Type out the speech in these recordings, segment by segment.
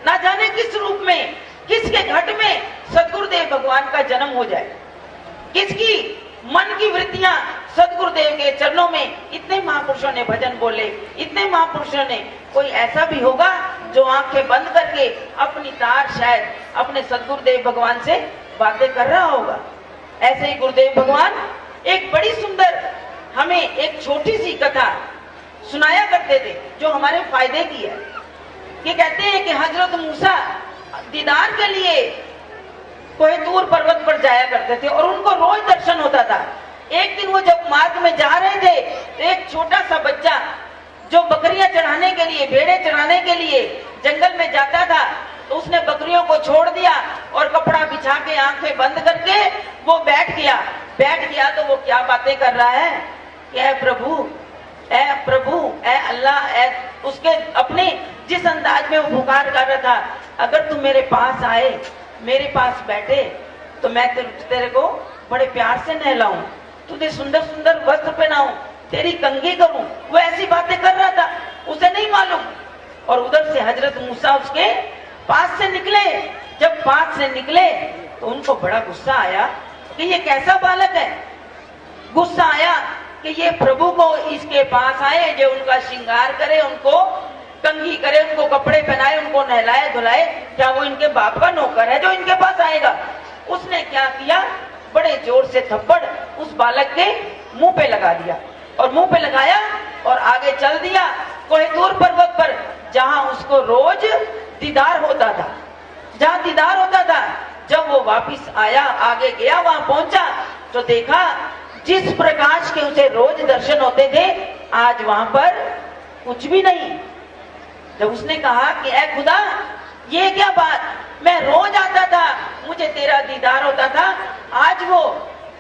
ना जाने किस रूप में, किसके घट में सदगुरुदेव भगवान का जन्म हो जाए, किसकी मन की वृत्तियां सदगुरुदेव के चरणों में। इतने महापुरुषों ने भजन बोले, इतने महापुरुषों ने, कोई ऐसा भी होगा जो आंखें बंद करके अपनी तार शायद अपने सदगुरुदेव भगवान से बातें कर रहा होगा। ऐसे ही गुरुदेव भगवान एक बड़ी सुंदर हमें एक छोटी सी कथा सुनाया करते थे जो हमारे फायदे की है। कि कहते हैं कि हजरत मूसा दीदार के लिए कोई दूर पर्वत पर जाया करते थे और उनको रोज दर्शन होता था। एक दिन वो जब मार्ग में जा रहे थे तो एक छोटा सा बच्चा जो बकरियां चढ़ाने के लिए, भेड़े चढ़ाने के लिए जंगल में जाता था, तो उसने बकरियों को छोड़ दिया और कपड़ा बिछा के आंखें बंद करके वो बैठ गया। तो वो क्या बातें कर रहा है कि ऐ प्रभु, ऐ अल्लाह, उसके अपने जिस अंदाज में वो पुकार कर रहा था, अगर तू मेरे पास आए, मेरे पास बैठे, तो मैं तेरे को बड़े प्यार से नहलाऊं, तुझे सुंदर सुंदर वस्त्र पहनाऊं, तेरी कंघी करूं। वो ऐसी बातें कर रहा था, उसे नहीं मालूम। और उधर से हजरत मूसा उसके पास से निकले। जब पास से निकले तो उनको बड़ा गुस्सा आया कि ये कैसा बालक है। गुस्सा आया कि ये प्रभु को इसके पास आए, जो उनका श्रृंगार करे, उनको कंघी करे, उनको कपड़े पहनाए, उनको नहलाए धुलाए, क्या वो इनके बाप का नौकर है जो इनके पास आएगा। उसने क्या किया, बड़े जोर से थप्पड़ उस बालक के मुंह पे लगा दिया और मुंह पे लगाया और आगे चल दिया कोहिनूर पर्वत पर, जहां उसको रोज दीदार होता था, जहां दीदार होता था। जब वो वापिस आया, आगे गया, वहां पहुंचा तो देखा जिस प्रकाश के उसे रोज दर्शन होते थे, आज वहां पर कुछ भी नहीं। जब उसने कहा कि ऐ खुदा, ये क्या बात, मैं रोज आता था, मुझे तेरा दीदार होता था, आज वो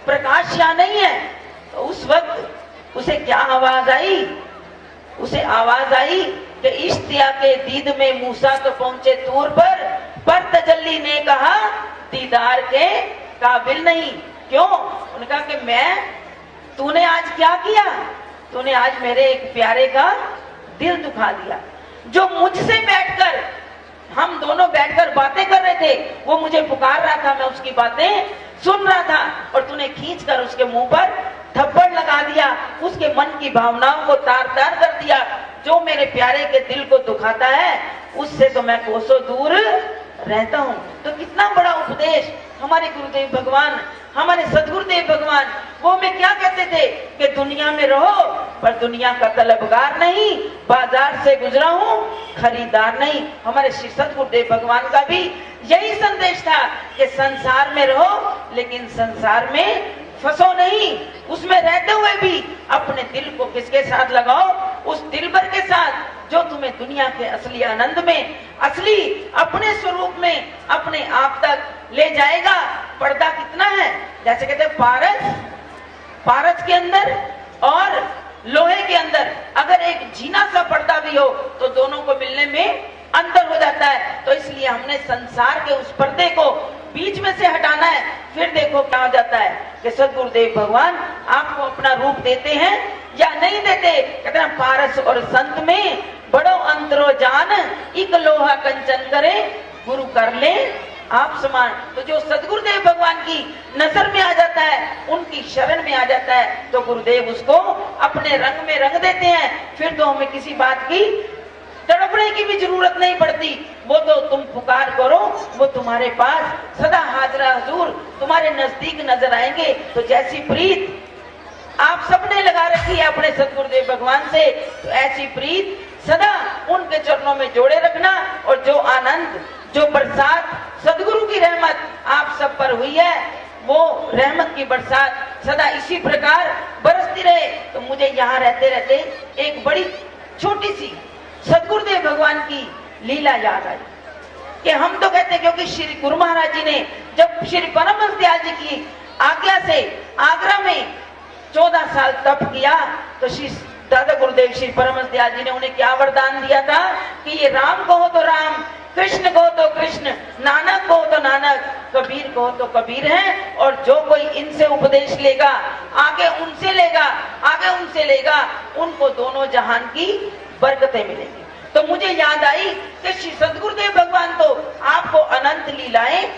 प्रकाश यहाँ नहीं है। तो उस वक्त उसे क्या आवाज आई, उसे आवाज आई कि इश्तिया के दीद में मूसा तो पहुंचे तूर पर तजल्ली ने कहा दीदार के काबिल नहीं। क्यों? उन्होंने कहा कि तूने आज क्या किया, तूने आज मेरे एक प्यारे का दिल दुखा दिया। जो मुझसे बैठकर, हम दोनों बैठकर बातें कर रहे थे, वो मुझे पुकार रहा था, मैं उसकी बातें सुन रहा था, और तूने खींचकर उसके मुंह पर थप्पड़ लगा दिया, उसके मन की भावनाओं को तार तार कर दिया। जो मेरे प्यारे के दिल को दुखाता है, उससे तो मैं कोसों दूर रहता हूँ। तो कितना बड़ा उपदेश हमारे गुरुदेव भगवान, हमारे सदगुरुदेव भगवान, वो हमें क्या कहते थे कि दुनिया में रहो पर दुनिया का तलबगार नहीं, बाजार से गुजरा हूँ खरीदार नहीं। हमारे श्री सदगुरुदेव भगवान का भी यही संदेश था कि संसार में रहो लेकिन संसार में फंसो नहीं। उसमें रहते हुए भी अपने दिल को किसके साथ लगाओ, उस दिलबर के साथ जो तुम्हें दुनिया के असली आनंद में, असली अपने स्वरूप में, अपने आप तक ले जाएगा। पर्दा कितना है, जैसे कहते हैं पारस के अंदर और लोहे के अंदर अगर एक जीना सा पर्दा भी हो तो दोनों को मिलने में अंतर हो जाता है। तो इसलिए हमने संसार के उस पर्दे को बीच में से हटाना है। फिर देखो क्या हो जाता है कि सदगुरुदेव भगवान आपको अपना रूप देते हैं या नहीं देते। कहते हैं पारस और संत में बड़ो अंतरो जान, इक लोहा कंचन करे, गुरु कर ले आप समान। तो जो सदगुरुदेव भगवान की नजर में आ जाता है, उनकी शरण में आ जाता है, तो गुरुदेव उसको अपने रंग में रंग देते हैं। फिर तो हमें किसी बात की तड़पने की भी जरूरत नहीं पड़ती। वो तो तुम पुकार करो, वो तुम्हारे पास सदा हाजरा हुजूर तुम्हारे नजदीक नजर आएंगे। तो जैसी प्रीत आप सबने लगा रखी है अपने सदगुरुदेव भगवान से, तो ऐसी प्रीत सदा उनके चरणों में जोड़े रखना। और जो आनंद, जो बरसात, सदगुरु की रहमत आप सब पर हुई है, वो रहमत की बरसात सदा इसी प्रकार बरसती रहे। तो मुझे यहाँ रहते रहते एक बड़ी छोटी सी सदगुरुदेव भगवान की लीला याद आई कि हम तो कहते हैं, क्योंकि श्री गुरु महाराज जी ने जब श्री परमहंस दयाल जी की आज्ञा से आगरा में 14 साल तप किया, तो श्री दादा गुरुदेव श्री परमहंस दयाल जी ने उन्हें क्या वरदान दिया था कि ये राम कहो तो राम, कृष्ण कहो तो कृष्ण, नानक कहो तो नानक, कबीर कहो तो कबीर हैं। और जो कोई इनसे उपदेश लेगा, आगे उनसे लेगा, आगे उनसे लेगा, उनको दोनों जहान की बरकतें मिलेंगी। तो मुझे याद आई कि श्री सद्गुरुदेव भगवान तो आपको अनंत लीलाएं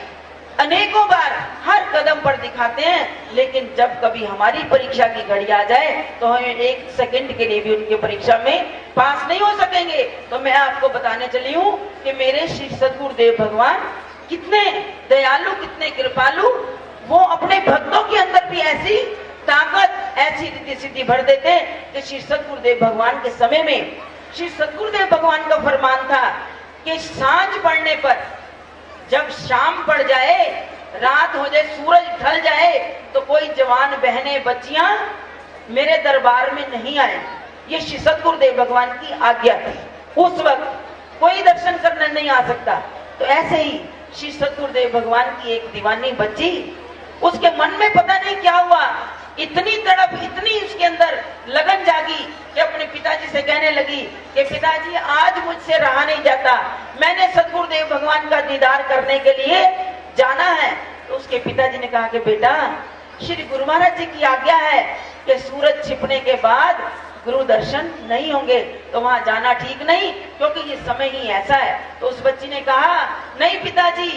अनेकों बार हर कदम पर दिखाते हैं, लेकिन जब कभी हमारी परीक्षा की घड़ी आ जाए तो हम एक सेकंड के लिए भी उनके परीक्षा में पास नहीं हो सकेंगे। तो मैं आपको बताने चली हूँ कि मेरे श्री सद्गुरुदेव भगवान कितने दयालु, कितने कृपालु, वो अपने भक्तों के अंदर भी ऐसी ताकत, ऐसी रिद्धि सिद्धि भर देते कि श्री सद्गुरुदेव भगवान के समय में श्री सद्गुरुदेव भगवान का फरमान था कि सांझ पड़ने पर, जब शाम पड़ जाए, रात हो जाए, सूरज ढल जाए, तो कोई जवान बहनें, बच्चियां मेरे दरबार में नहीं आए। ये श्री सद्गुरुदेव भगवान की आज्ञा थी। उस वक्त कोई दर्शन करने नहीं आ सकता। तो ऐसे ही श्री सद्गुरुदेव भगवान की एक दीवानी बच्ची, उसके मन में पता नहीं क्या हुआ, इतनी तड़प, इतनी उसके अंदर लगन जागी कि अपने पिताजी से कहने लगी कि पिताजी आज मुझसे रहा नहीं जाता, मैंने सद्गुरुदेव भगवान का दीदार करने के लिए जाना है। तो उसके पिताजी ने कहा कि बेटा, श्री गुरु महाराज जी की आज्ञा है कि सूरज छिपने के बाद गुरु दर्शन नहीं होंगे, तो वहां जाना ठीक नहीं, क्योंकि ये समय ही ऐसा है। तो उस बच्ची ने कहा, नहीं पिताजी,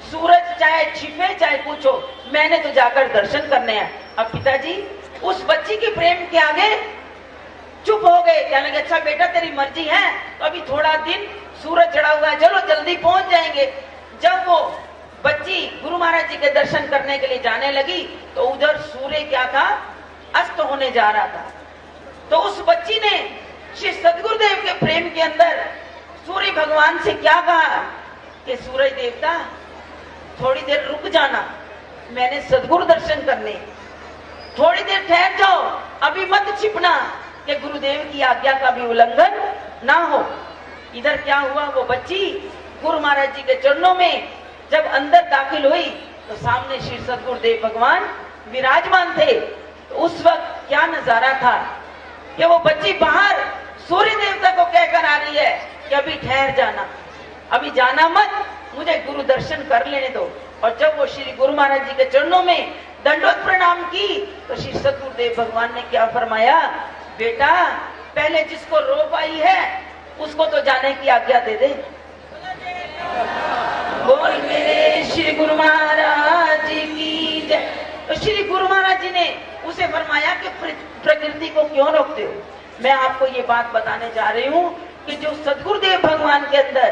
सूरज चाहे छिपे चाहे कुछ हो, मैंने तो जाकर दर्शन करने हैं। अब पिताजी उस बच्ची के प्रेम के आगे चुप हो गए, कहने लगे अच्छा बेटा तेरी मर्जी है, तो अभी थोड़ा दिन सूरज चढ़ा हुआ है, चलो जल्दी पहुंच जाएंगे। जब वो बच्ची गुरु महाराज जी के दर्शन करने के लिए जाने लगी तो उधर सूर्य क्या था, अस्त होने जा रहा था। तो उस बच्ची ने श्री सद्गुरुदेव के प्रेम के अंदर सूर्य भगवान से क्या कहा कि सूरज देवता थोड़ी देर रुक जाना, मैंने सद्गुरु दर्शन करने, थोड़ी देर ठहर जाओ, अभी मत छिपना कि गुरुदेव की आज्ञा का भी उल्लंघन ना हो। इधर क्या हुआ, वो बच्ची गुरु महाराज जी के चरणों में जब अंदर दाखिल हुई तो सामने श्री सद्गुरुदेव भगवान विराजमान थे। तो उस वक्त क्या नजारा था कि वो बच्ची बाहर सूर्य देवता को कहकर आ रही है कि अभी ठहर जाना, अभी जाना मत, मुझे गुरु दर्शन कर लेने दो। और जब वो श्री गुरु महाराज जी के चरणों में दंडवत प्रणाम की तो श्री सद्गुरुदेव भगवान ने क्या फरमाया, बेटा पहले जिसको रोक आई है उसको तो जाने की आज्ञा दे दे। बोल मेरे श्री गुरु महाराज जी की जय। तो श्री गुरु महाराज जी ने उसे फरमाया कि प्रकृति को क्यों रोकते हो। मैं आपको ये बात बताने जा रही हूँ कि जो सद्गुरुदेव भगवान के अंदर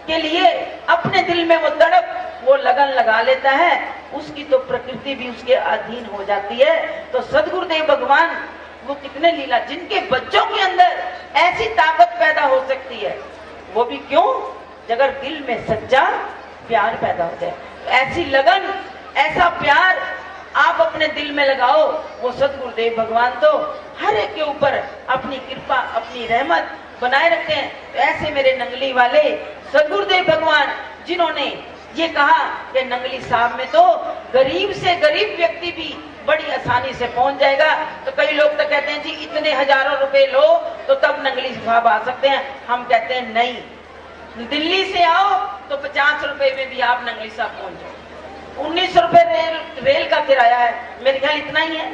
के लिए अपने दिल में वो तड़प, वो लगन लगा लेता है, उसकी तो प्रकृति भी उसके अधीन हो जाती है। तो सद्गुरुदेव भगवान वो कितने लीला, जिनके बच्चों के अंदर ऐसी ताकत पैदा हो सकती है, वो भी क्यों, अगर दिल में सच्चा प्यार पैदा हो जाए। तो ऐसी लगन, ऐसा प्यार आप अपने दिल में लगाओ। वो सद्गुरुदेव भगवान तो हर एक के ऊपर अपनी कृपा, अपनी रहमत बनाए रखते हैं। तो ऐसे मेरे नंगली वाले सद्गुरुदेव भगवान, जिन्होंने ये कहा कि नंगली साहब में तो गरीब से गरीब व्यक्ति भी बड़ी आसानी से पहुंच जाएगा। तो कई लोग तो कहते हैं जी इतने हजारों रुपए लो तो तब नंगली साहब आ सकते हैं। हम कहते हैं नहीं, दिल्ली से आओ तो 50 रुपए में भी आप नंगली साहब पहुंच जाओ। 19 रुपए रेल का किराया है, मेरे ख्याल इतना ही है।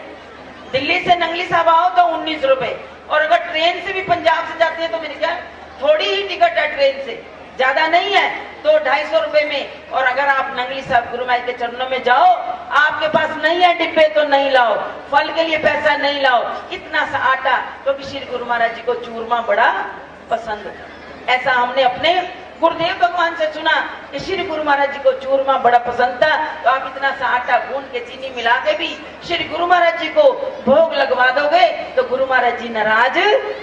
दिल्ली से नंगली साहब आओ तो 19 रुपए, और अगर ट्रेन से भी पंजाब से जाती है तो मेरे ख्याल थोड़ी ही टिकट है, ट्रेन से ज्यादा नहीं है, तो 250 रुपए में। और अगर आप नंगली साहब गुरु माई के चरणों में जाओ, आपके पास नहीं है डिब्बे तो नहीं लाओ, फल के लिए पैसा नहीं लाओ, इतना सा आटा, क्योंकि श्री गुरु महाराज जी को चूरमा बड़ा पसंद था। ऐसा हमने अपने गुरुदेव भगवान से सुना कि श्री गुरु महाराज जी को चूरमा बड़ा पसंद था। तो आप इतना सा आटा गूंद के चीनी मिला के भी श्री गुरु महाराज जी को भोग लगवा दोगे तो गुरु महाराज जी नाराज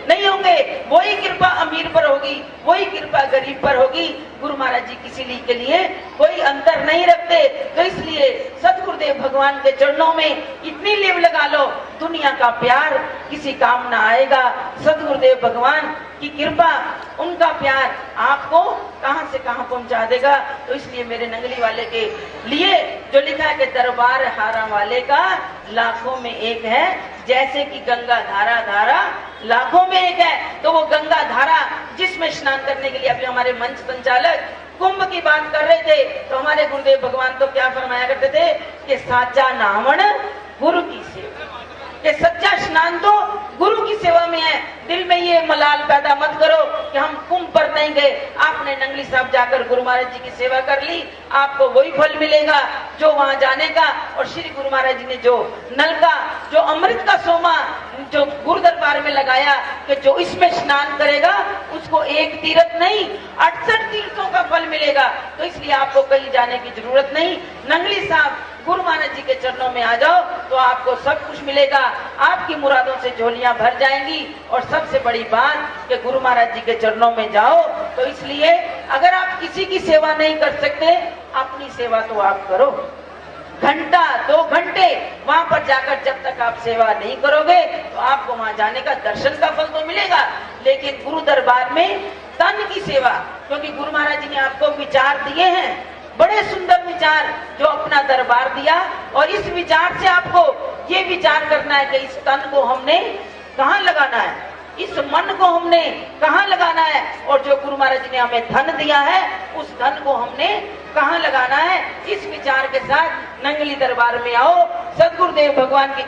नहीं होंगे। वही कृपा अमीर पर होगी, वही कृपा गरीब पर होगी। गुरु महाराज जी किसी के लिए कोई अंतर नहीं रखते। तो इसलिए सतगुरुदेव भगवान के चरणों में इतनी लीव लगा लो, दुनिया का प्यार किसी काम ना आएगा। सतगुरुदेव भगवान की कृपा, उनका प्यार आपको कहां से कहां पहुंचा देगा। तो इसलिए मेरे नंगली वाले के लिए जो लिखा है कि दरबार हारा वाले का लाखों में एक है, जैसे कि गंगा धारा धारा लाखों में एक है। तो वो गंगा धारा जिसमें स्नान करने के लिए अभी हमारे मंच संचालक कुंभ की बात कर रहे थे, तो हमारे गुरुदेव भगवान तो क्या फरमाया करते थे कि साचा नामण गुरु की सेवा। कि सच्चा स्नान तो गुरु की सेवा में है। दिल में ये मलाल पैदा मत करो कि हम कुंभ पर नहीं गए। आपने नंगली साहब जाकर गुरु महाराज जी की सेवा कर ली, आपको वही फल मिलेगा जो वहां जाने का। और श्री गुरु महाराज जी ने जो नल का, जो अमृत का सोमा जो गुरु दरबार में लगाया कि जो इसमें स्नान करेगा उसको एक तीर्थ नहीं 68 तीर्थों का फल मिलेगा। तो इसलिए आपको कहीं जाने की जरूरत नहीं। नंगली साहब गुरु महाराज जी के चरणों में आ जाओ तो आपको सब कुछ मिलेगा, आपकी मुरादों से झोलियां भर जाएंगी। और सबसे बड़ी बात कि गुरु महाराज जी के चरणों में जाओ तो इसलिए अगर आप किसी की सेवा नहीं कर सकते, अपनी सेवा तो आप करो। घंटा 2 घंटे वहां पर जाकर जब तक आप सेवा नहीं करोगे तो आपको वहां जाने का दर्शन का फल तो मिलेगा, लेकिन गुरु दरबार में तन की सेवा, क्योंकि गुरु महाराज जी ने आपको विचार दिए हैं, बड़े सुंदर विचार जो अपना दरबार दिया। और इस विचार से आपको ये विचार करना है कि इस तन को हमने कहाँ लगाना है, इस मन को हमने कहाँ लगाना है, और जो गुरु महाराज जी ने हमें धन दिया है उस धन को हमने कहाँ लगाना है। इस विचार के साथ नंगली दरबार में आओ। सदगुरुदेव भगवान की